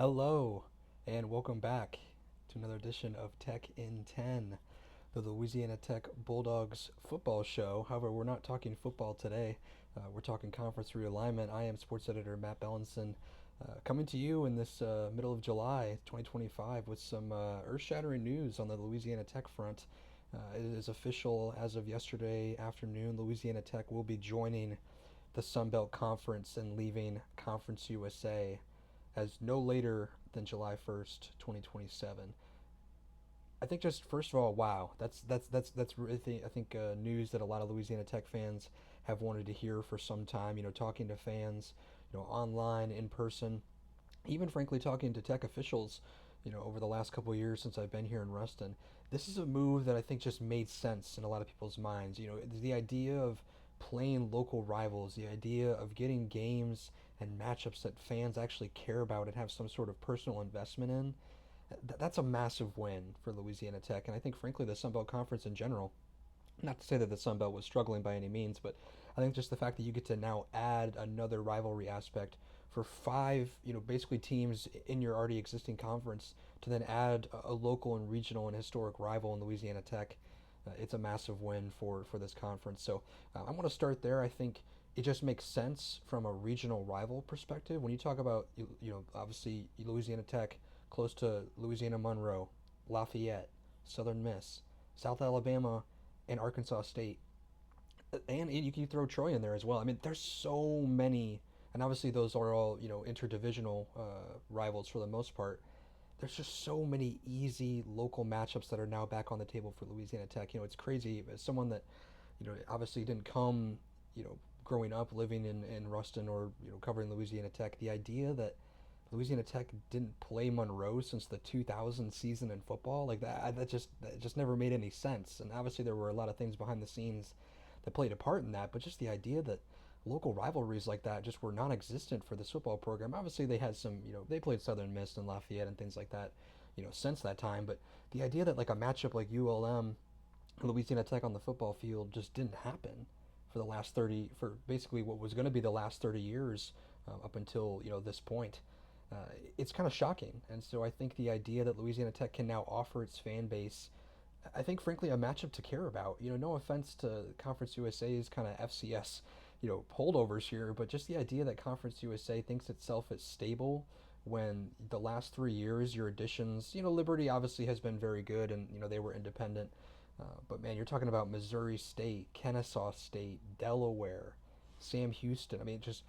Hello, and welcome back to another edition of Tech in 10, the Louisiana Tech Bulldogs football show. However, we're not talking football today. We're talking conference realignment. I am sports editor Matt Belinson, coming to you in this middle of July 2025 with some earth shattering news on the Louisiana Tech front. It is official as of yesterday afternoon. Louisiana Tech will be joining the Sun Belt Conference and leaving Conference USA as no later than July 1st, 2027. I think just first of all, wow, that's really I think news that a lot of Louisiana Tech fans have wanted to hear for some time. Talking to fans, online, in person, even frankly talking to Tech officials, over the last couple of years since I've been here in Ruston. This is a move that I think just made sense in a lot of people's minds. The idea of playing local rivals, the idea of getting games and matchups that fans actually care about and have some sort of personal investment in. That's a massive win for Louisiana Tech, and I think frankly the Sun Belt Conference in general. Not to say that the Sun Belt was struggling by any means, but I think just the fact that you get to now add another rivalry aspect for five, basically teams in your already existing conference to then add a local and regional and historic rival in Louisiana Tech, it's a massive win for this conference. So I want to start there. I think it just makes sense from a regional rival perspective. When you talk about, obviously Louisiana Tech, close to Louisiana Monroe, Lafayette, Southern Miss, South Alabama, and Arkansas State, and you can throw Troy in there as well. I mean, there's so many, and obviously those are all interdivisional rivals for the most part. There's just so many easy local matchups that are now back on the table for Louisiana Tech. It's crazy. As someone that obviously didn't come growing up living in Ruston or covering Louisiana Tech, the idea that Louisiana Tech didn't play Monroe since the 2000 season in football, like that just never made any sense. And obviously there were a lot of things behind the scenes that played a part in that, but just the idea that local rivalries like that just were non-existent for this football program. Obviously they had some, they played Southern Miss and Lafayette and things like that, since that time, but the idea that like a matchup like ULM and Louisiana Tech on the football field just didn't happen for basically what was going to be the last 30 years, up until this point. uh, it's kind of shocking. And so I think the idea that Louisiana Tech can now offer its fan base, I think, frankly, a matchup to care about. No offense to Conference USA's kind of FCS, holdovers here, but just the idea that Conference USA thinks itself as stable when the last 3 years, your additions, Liberty obviously has been very good and, they were independent. But man, you're talking about Missouri State, Kennesaw State, Delaware, Sam Houston. I mean, just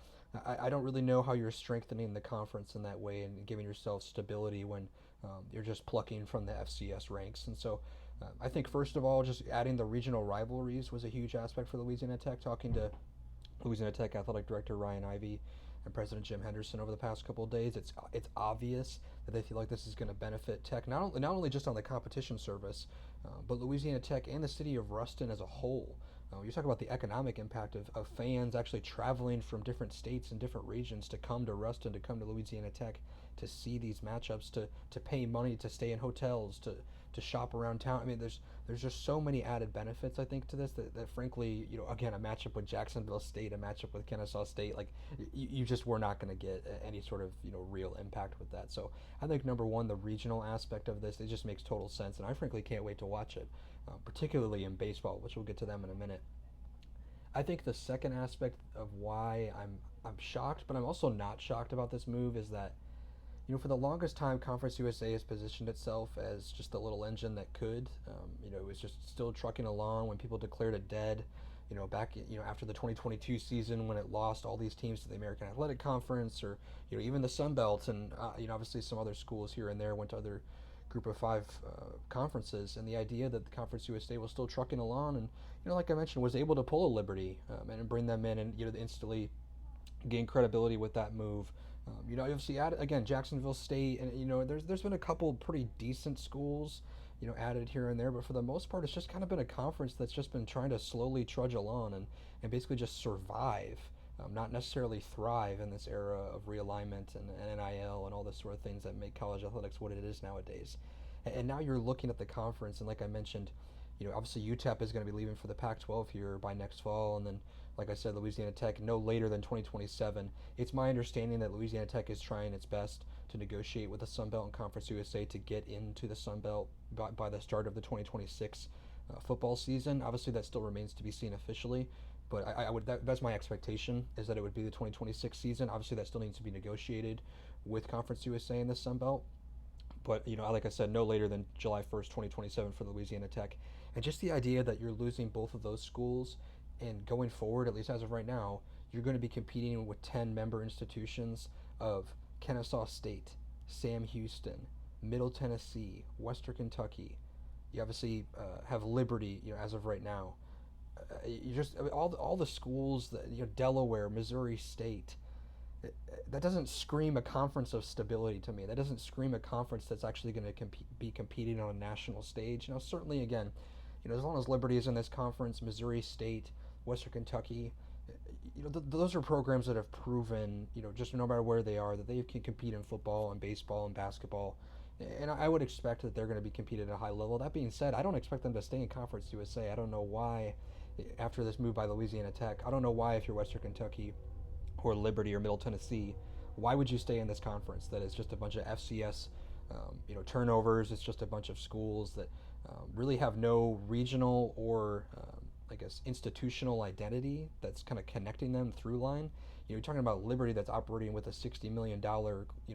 I don't really know how you're strengthening the conference in that way and giving yourself stability when you're just plucking from the FCS ranks. And so I think, first of all, just adding the regional rivalries was a huge aspect for Louisiana Tech. Talking to Louisiana Tech athletic director Ryan Ivey and President Jim Henderson over the past couple of days, it's obvious that they feel like this is going to benefit Tech not only just on the competition service, but Louisiana Tech and the city of Ruston as a whole. You talk about the economic impact of fans actually traveling from different states and different regions to come to Ruston, to come to Louisiana Tech, to see these matchups, to pay money to stay in hotels, to shop around town. I mean, there's just so many added benefits, I think, to this that frankly, again, a matchup with Jacksonville State, a matchup with Kennesaw State, like you just were not going to get any sort of real impact with that. So I think number one, the regional aspect of this, it just makes total sense, and I frankly can't wait to watch it, particularly in baseball, which we'll get to them in a minute. I think the second aspect of why I'm shocked, but I'm also not shocked about this move is that for the longest time, Conference USA has positioned itself as just a little engine that could. It was just still trucking along when people declared it dead. Back after the 2022 season when it lost all these teams to the American Athletic Conference, or even the Sun Belt, and obviously some other schools here and there went to other Group of Five conferences. And the idea that the Conference USA was still trucking along, and like I mentioned, was able to pull a Liberty, and bring them in, and instantly gain credibility with that move. Obviously, add again Jacksonville State, and there's been a couple pretty decent schools, added here and there, but for the most part, it's just kind of been a conference that's just been trying to slowly trudge along and basically just survive, not necessarily thrive in this era of realignment and NIL and all this sort of things that make college athletics what it is nowadays. And now you're looking at the conference, and like I mentioned, obviously UTEP is going to be leaving for the Pac-12 here by next fall, and then like I said, Louisiana Tech no later than 2027. It's my understanding that Louisiana Tech is trying its best to negotiate with the Sun Belt and Conference USA to get into the Sun Belt by the start of the 2026 football season. Obviously, that still remains to be seen officially, but that's my expectation, is that it would be the 2026 season. Obviously, that still needs to be negotiated with Conference USA and the Sun Belt. But like I said, no later than July 1st, 2027 for Louisiana Tech. And just the idea that you're losing both of those schools, and going forward, at least as of right now, you're going to be competing with 10 member institutions of Kennesaw State, Sam Houston, Middle Tennessee, Western Kentucky. You obviously have Liberty, as of right now. You just all the schools that Delaware, Missouri State. That doesn't scream a conference of stability to me. That doesn't scream a conference that's actually going to be competing on a national stage. Certainly again, as long as Liberty is in this conference, Missouri State, Western Kentucky, those are programs that have proven, just no matter where they are, that they can compete in football and baseball and basketball. And I would expect that they're going to be competing at a high level. That being said, I don't expect them to stay in Conference USA. I don't know why, after this move by Louisiana Tech, I don't know why, if you're Western Kentucky or Liberty or Middle Tennessee, why would you stay in this conference that is just a bunch of FCS, turnovers? It's just a bunch of schools that really have no regional or, I guess, institutional identity that's kind of connecting them through line. You're talking about Liberty that's operating with a $60 million,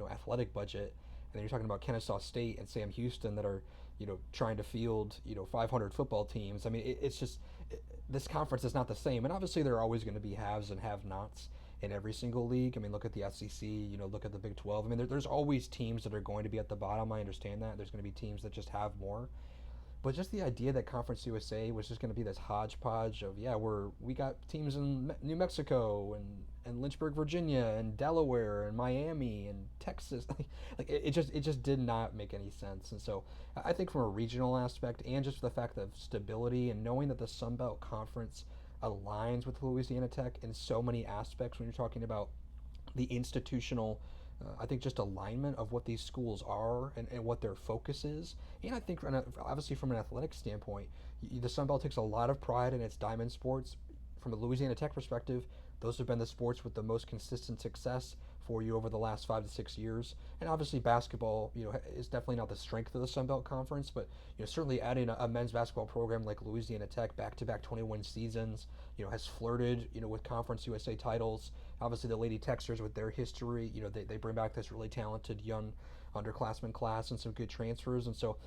athletic budget, and then you're talking about Kennesaw State and Sam Houston that are, trying to field, 500 football teams. I mean, it's just this conference is not the same, and obviously there are always going to be haves and have-nots in every single league. I mean, look at the SEC, look at the Big 12. I mean, there's always teams that are going to be at the bottom. I understand that. There's going to be teams that just have more. But just the idea that Conference USA was just going to be this hodgepodge of, we got teams in New Mexico and Lynchburg, Virginia, and Delaware, and Miami, and Texas. It just did not make any sense. And so I think from a regional aspect, and just the fact of stability and knowing that the Sun Belt Conference aligns with Louisiana Tech in so many aspects, when you're talking about the institutional, I think, just alignment of what these schools are and what their focus is. And I think, obviously, from an athletic standpoint, the Sun Belt takes a lot of pride in its diamond sports. From a Louisiana Tech perspective, those have been the sports with the most consistent success for you over the last 5 to 6 years. And obviously, basketball, is definitely not the strength of the Sun Belt Conference, but certainly adding a men's basketball program like Louisiana Tech, back-to-back 21 seasons, has flirted, with Conference USA titles. Obviously, the Lady Texers, with their history, they bring back this really talented young underclassmen class and some good transfers. And so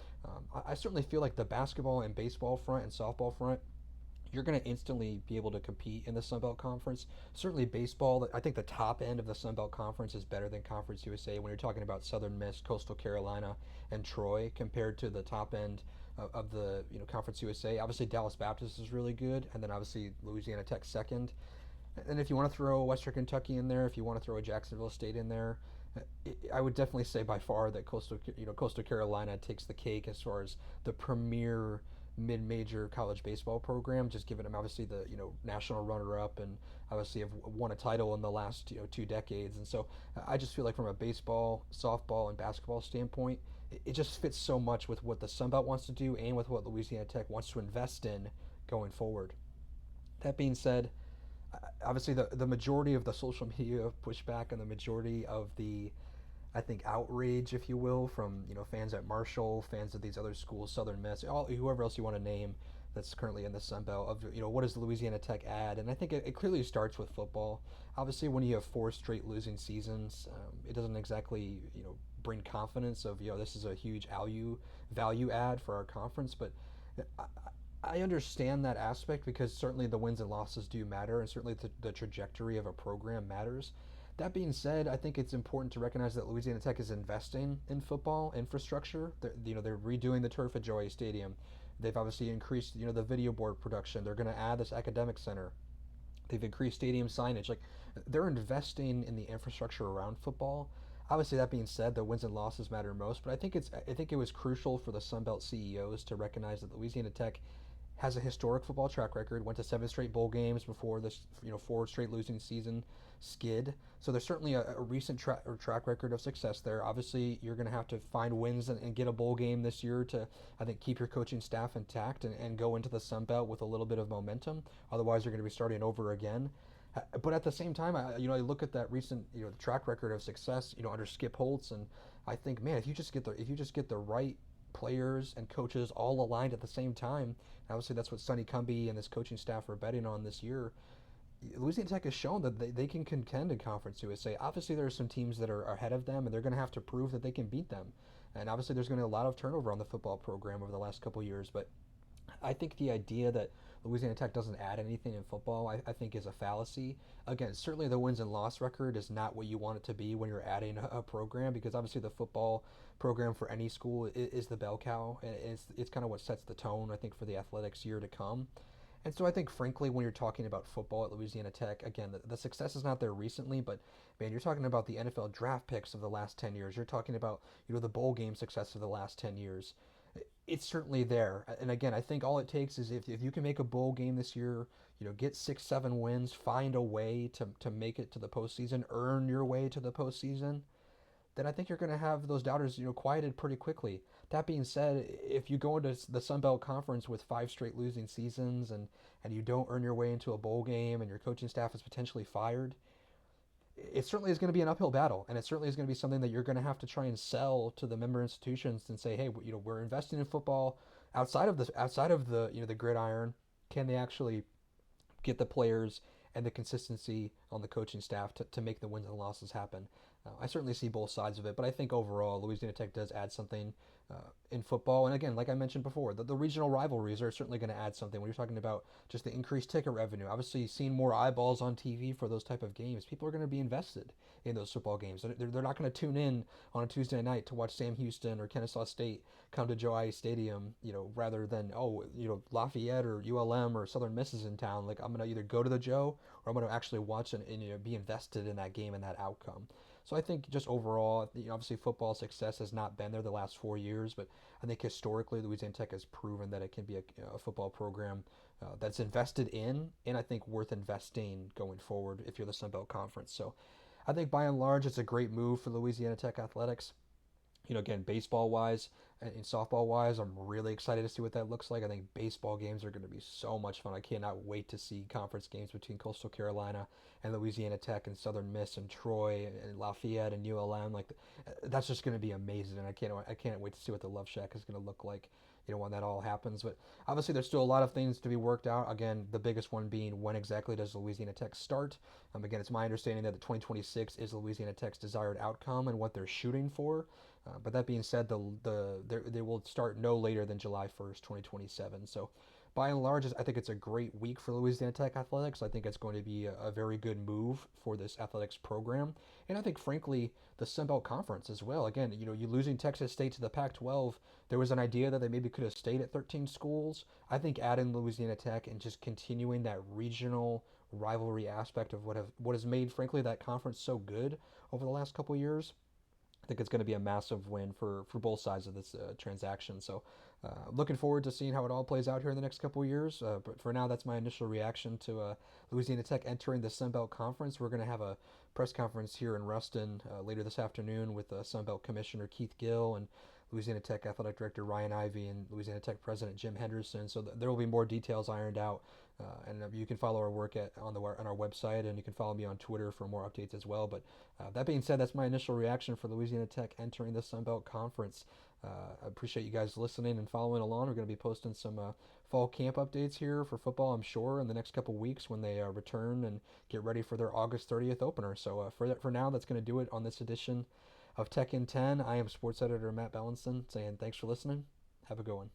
I certainly feel like the basketball and baseball front and softball front, you're going to instantly be able to compete in the Sun Belt Conference. Certainly baseball, I think the top end of the Sun Belt Conference is better than Conference USA when you're talking about Southern Miss, Coastal Carolina, and Troy, compared to the top end of the Conference USA. Obviously Dallas Baptist is really good, and then obviously Louisiana Tech second. And if you want to throw Western Kentucky in there, if you want to throw a Jacksonville State in there, I would definitely say by far that Coastal Carolina takes the cake as far as the premier mid-major college baseball program, just given them obviously the national runner-up, and obviously have won a title in the last 2 decades. And so I just feel like from a baseball, softball, and basketball standpoint, it just fits so much with what the Sun Belt wants to do and with what Louisiana Tech wants to invest in going forward. That being said, obviously the majority of the social media pushback and the majority of the, I think, outrage, if you will, from fans at Marshall, fans of these other schools, Southern Miss, whoever else you want to name that's currently in the Sun Belt, of what does Louisiana Tech add? And I think it clearly starts with football. Obviously, when you have 4 straight losing seasons, it doesn't exactly bring confidence of this is a huge value add for our conference. But I understand that aspect, because certainly the wins and losses do matter, and certainly the trajectory of a program matters. That being said, I think it's important to recognize that Louisiana Tech is investing in football infrastructure. They're redoing the turf at Joey Stadium. They've obviously increased the video board production. They're going to add this academic center. They've increased stadium signage. Like, they're investing in the infrastructure around football. Obviously, that being said, the wins and losses matter most. But I think it was crucial for the Sun Belt CEOs to recognize that Louisiana Tech has a historic football track record. Went to 7 straight bowl games before this, 4 straight losing season skid. So there's certainly a recent track record of success there. Obviously, you're going to have to find wins and get a bowl game this year to, I think, keep your coaching staff intact and go into the Sun Belt with a little bit of momentum. Otherwise, you're going to be starting over again. But at the same time, I look at that recent, track record of success, under Skip Holtz, and I think, man, if you just get the right players and coaches all aligned at the same time, obviously that's what Sonny Cumby and this coaching staff are betting on this year. Louisiana Tech has shown that they can contend in Conference USA. Obviously, there are some teams that are ahead of them, and they're going to have to prove that they can beat them. And obviously, there's going to be a lot of turnover on the football program over the last couple of years. But I think the idea that Louisiana Tech doesn't add anything in football, I think, is a fallacy. Again, certainly the wins and loss record is not what you want it to be when you're adding a program, because obviously the football program for any school is the bell cow, and it's kind of what sets the tone, I think, for the athletics year to come. And so I think, frankly, when you're talking about football at Louisiana Tech, again, the success is not there recently, but man, you're talking about the NFL draft picks of the last 10 years. You're talking about, the bowl game success of the last 10 years. It's certainly there. And again, I think all it takes is if you can make a bowl game this year, get 6, 7 wins, find a way to make it to the postseason, earn your way to the postseason, then I think you're going to have those doubters, quieted pretty quickly. That being said, if you go into the Sun Belt Conference with 5 straight losing seasons and you don't earn your way into a bowl game and your coaching staff is potentially fired, it certainly is going to be an uphill battle, and it certainly is going to be something that you're going to have to try and sell to the member institutions and say, hey, we're investing in football outside of the the gridiron. Can they actually get the players and the consistency on the coaching staff to make the wins and losses happen? I certainly see both sides of it, but I think overall Louisiana Tech does add something in football. And again, like I mentioned before, the regional rivalries are certainly going to add something. When you're talking about just the increased ticket revenue, obviously seeing more eyeballs on TV for those type of games, people are going to be invested in those football games. They're not going to tune in on a Tuesday night to watch Sam Houston or Kennesaw State come to Joe Ice Stadium, rather than, Lafayette or ULM or Southern Miss is in town. Like, I'm going to either go to the Joe or I'm going to actually watch and be invested in that game and that outcome. So I think just overall, obviously football success has not been there the last 4 years, but I think historically Louisiana Tech has proven that it can be a football program that's invested in, and I think worth investing going forward if you're the Sun Belt Conference. So I think by and large it's a great move for Louisiana Tech athletics. Again, baseball wise and softball wise, I'm really excited to see what that looks like. I think baseball games are going to be so much fun. I cannot wait to see conference games between Coastal Carolina and Louisiana Tech and Southern Miss and Troy and Lafayette and ULM. Like, that's just going to be amazing, and I can't wait to see what the Love Shack is going to look like, when that all happens. But obviously, there's still a lot of things to be worked out. Again, the biggest one being, when exactly does Louisiana Tech start? Again, it's my understanding that the 2026 is Louisiana Tech's desired outcome and what they're shooting for. But that being said, they will start no later than July 1st, 2027. So by and large, I think it's a great week for Louisiana Tech athletics. I think it's going to be a very good move for this athletics program. And I think, frankly, the Sun Belt Conference as well. Again, you losing Texas State to the Pac-12, there was an idea that they maybe could have stayed at 13 schools. I think adding Louisiana Tech and just continuing that regional rivalry aspect of what has made, frankly, that conference so good over the last couple of years, I think it's going to be a massive win for both sides of this transaction. So looking forward to seeing how it all plays out here in the next couple of years. But for now, that's my initial reaction to Louisiana Tech entering the Sun Belt Conference. We're going to have a press conference here in Ruston later this afternoon with Sun Belt Commissioner Keith Gill and Louisiana Tech Athletic Director Ryan Ivey and Louisiana Tech President Jim Henderson. So there will be more details ironed out. And you can follow our work on our website, and you can follow me on Twitter for more updates as well. But that being said, that's my initial reaction for Louisiana Tech entering the Sun Belt Conference. I appreciate you guys listening and following along. We're going to be posting some fall camp updates here for football, I'm sure, in the next couple weeks when they return and get ready for their August 30th opener. So for now, that's going to do it on this edition of Tech in 10. I am sports editor Matt Belinson saying thanks for listening. Have a good one.